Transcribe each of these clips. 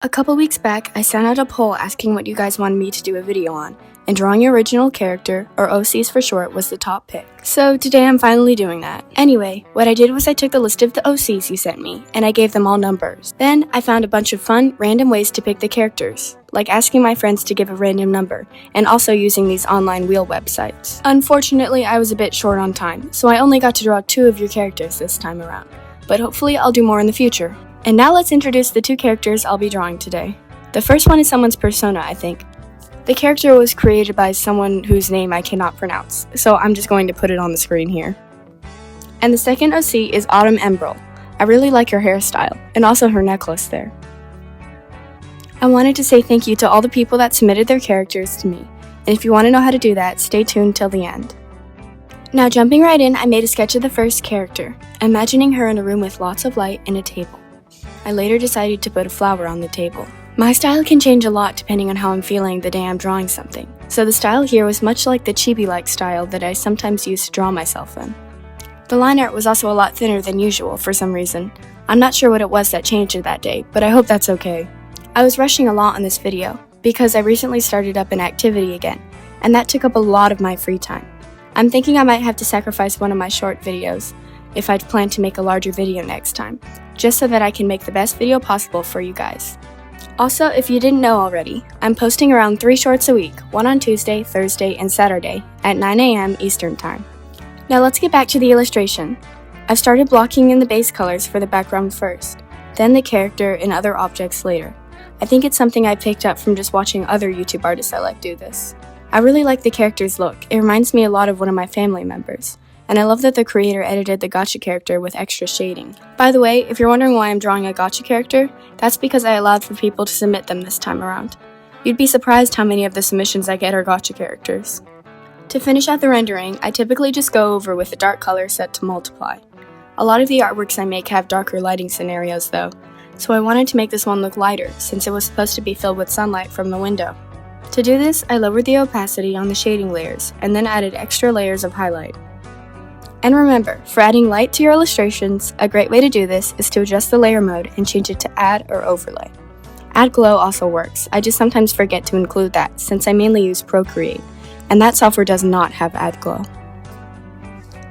A couple weeks back, I sent out a poll asking what you guys wanted me to do a video on, and drawing your original character, or OCs for short, was the top pick. So today I'm finally doing that. Anyway, what I did was I took the list of the OCs you sent me, and I gave them all numbers. Then I found a bunch of fun, random ways to pick the characters, like asking my friends to give a random number, and also using these online wheel websites. Unfortunately, I was a bit short on time, so I only got to draw 2 of your characters this time around, but hopefully I'll do more in the future. And now let's introduce the 2 characters I'll be drawing today. The first one is someone's persona, I think. The character was created by someone whose name I cannot pronounce, so I'm just going to put it on the screen here. And the second OC is Autumn Emerald. I really like her hairstyle, and also her necklace there. I wanted to say thank you to all the people that submitted their characters to me, and if you want to know how to do that, stay tuned till the end. Now jumping right in, I made a sketch of the first character, imagining her in a room with lots of light and a table. I later decided to put a flower on the table. My style can change a lot depending on how I'm feeling the day I'm drawing something, so the style here was much like the chibi-like style that I sometimes use to draw myself in. The line art was also a lot thinner than usual for some reason. I'm not sure what it was that changed it that day, but I hope that's okay. I was rushing a lot on this video, because I recently started up an activity again, and that took up a lot of my free time. I'm thinking I might have to sacrifice one of my short videos, if I'd plan to make a larger video next time, just so that I can make the best video possible for you guys. Also, if you didn't know already, I'm posting around 3 shorts a week, one on Tuesday, Thursday, and Saturday at 9 a.m. Eastern Time. Now let's get back to the illustration. I've started blocking in the base colors for the background first, then the character and other objects later. I think it's something I picked up from just watching other YouTube artists I like do this. I really like the character's look. It reminds me a lot of one of my family members. And I love that the creator edited the 𝙲𝚞𝚎 character with extra shading. By the way, if you're wondering why I'm drawing a 𝙲𝚞𝚎 character, that's because I allowed for people to submit them this time around. You'd be surprised how many of the submissions I get are 𝙲𝚞𝚎 characters. To finish out the rendering, I typically just go over with a dark color set to multiply. A lot of the artworks I make have darker lighting scenarios though, so I wanted to make this one look lighter since it was supposed to be filled with sunlight from the window. To do this, I lowered the opacity on the shading layers and then added extra layers of highlight. And remember, for adding light to your illustrations, a great way to do this is to adjust the layer mode and change it to add or overlay. Add glow also works, I just sometimes forget to include that since I mainly use Procreate, and that software does not have add glow.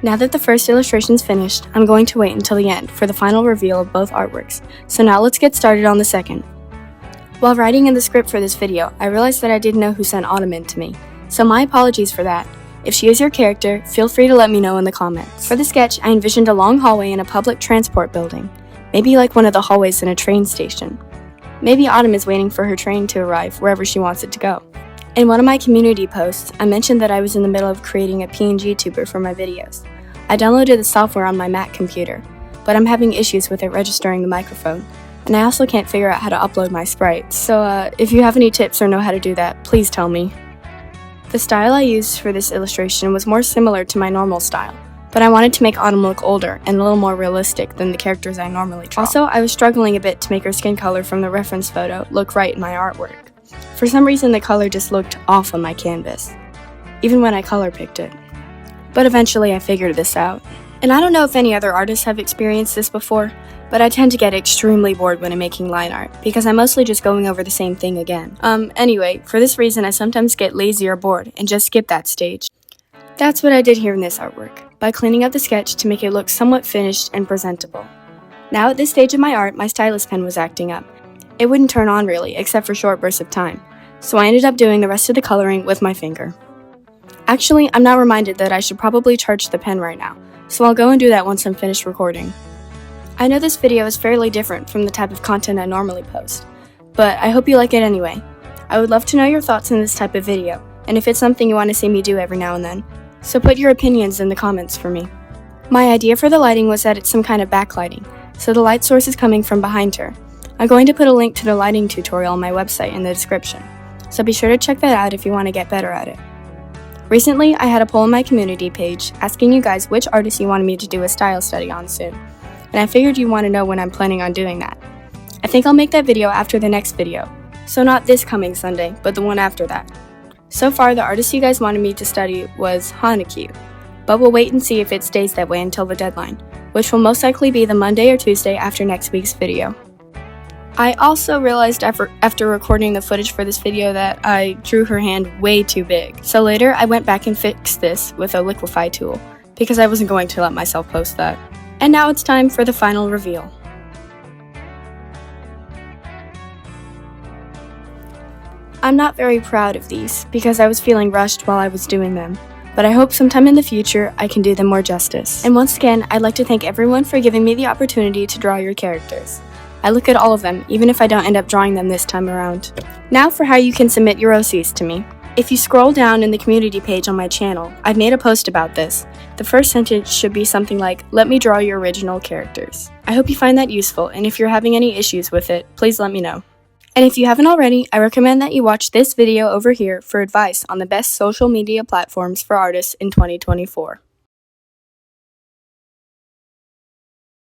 Now that the first illustration's finished, I'm going to wait until the end for the final reveal of both artworks, so now let's get started on the second. While writing in the script for this video, I realized that I didn't know who sent Autumn in to me, so my apologies for that. If she is your character, feel free to let me know in the comments. For the sketch, I envisioned a long hallway in a public transport building, maybe like one of the hallways in a train station. Maybe Autumn is waiting for her train to arrive wherever she wants it to go. In one of my community posts, I mentioned that I was in the middle of creating a PNG tuber for my videos. I downloaded the software on my Mac computer, but I'm having issues with it registering the microphone, and I also can't figure out how to upload my sprites, so if you have any tips or know how to do that, please tell me. The style I used for this illustration was more similar to my normal style, but I wanted to make Autumn look older and a little more realistic than the characters I normally draw. Also, I was struggling a bit to make her skin color from the reference photo look right in my artwork. For some reason, the color just looked off on my canvas, even when I color picked it. But eventually I figured this out. And I don't know if any other artists have experienced this before, but I tend to get extremely bored when I'm making line art, because I'm mostly just going over the same thing again. Anyway, for this reason I sometimes get lazy or bored and just skip that stage. That's what I did here in this artwork, by cleaning up the sketch to make it look somewhat finished and presentable. Now at this stage of my art, my stylus pen was acting up. It wouldn't turn on really, except for short bursts of time, so I ended up doing the rest of the coloring with my finger. Actually, I'm now reminded that I should probably charge the pen right now, so I'll go and do that once I'm finished recording. I know this video is fairly different from the type of content I normally post, but I hope you like it anyway. I would love to know your thoughts on this type of video, and if it's something you want to see me do every now and then, so put your opinions in the comments for me. My idea for the lighting was that it's some kind of backlighting, so the light source is coming from behind her. I'm going to put a link to the lighting tutorial on my website in the description, so be sure to check that out if you want to get better at it. Recently, I had a poll on my community page asking you guys which artists you wanted me to do a style study on soon, and I figured you want to know when I'm planning on doing that. I think I'll make that video after the next video, so not this coming Sunday, but the one after that. So far, the artist you guys wanted me to study was 𝙲𝚞𝚎, but we'll wait and see if it stays that way until the deadline, which will most likely be the Monday or Tuesday after next week's video. I also realized after recording the footage for this video that I drew her hand way too big. So later I went back and fixed this with a liquify tool, because I wasn't going to let myself post that. And now it's time for the final reveal. I'm not very proud of these, because I was feeling rushed while I was doing them, but I hope sometime in the future I can do them more justice. And once again, I'd like to thank everyone for giving me the opportunity to draw your characters. I look at all of them, even if I don't end up drawing them this time around. Now for how you can submit your OCs to me. If you scroll down in the community page on my channel, I've made a post about this. The first sentence should be something like, "Let me draw your original characters." I hope you find that useful, and if you're having any issues with it, please let me know. And if you haven't already, I recommend that you watch this video over here for advice on the best social media platforms for artists in 2024.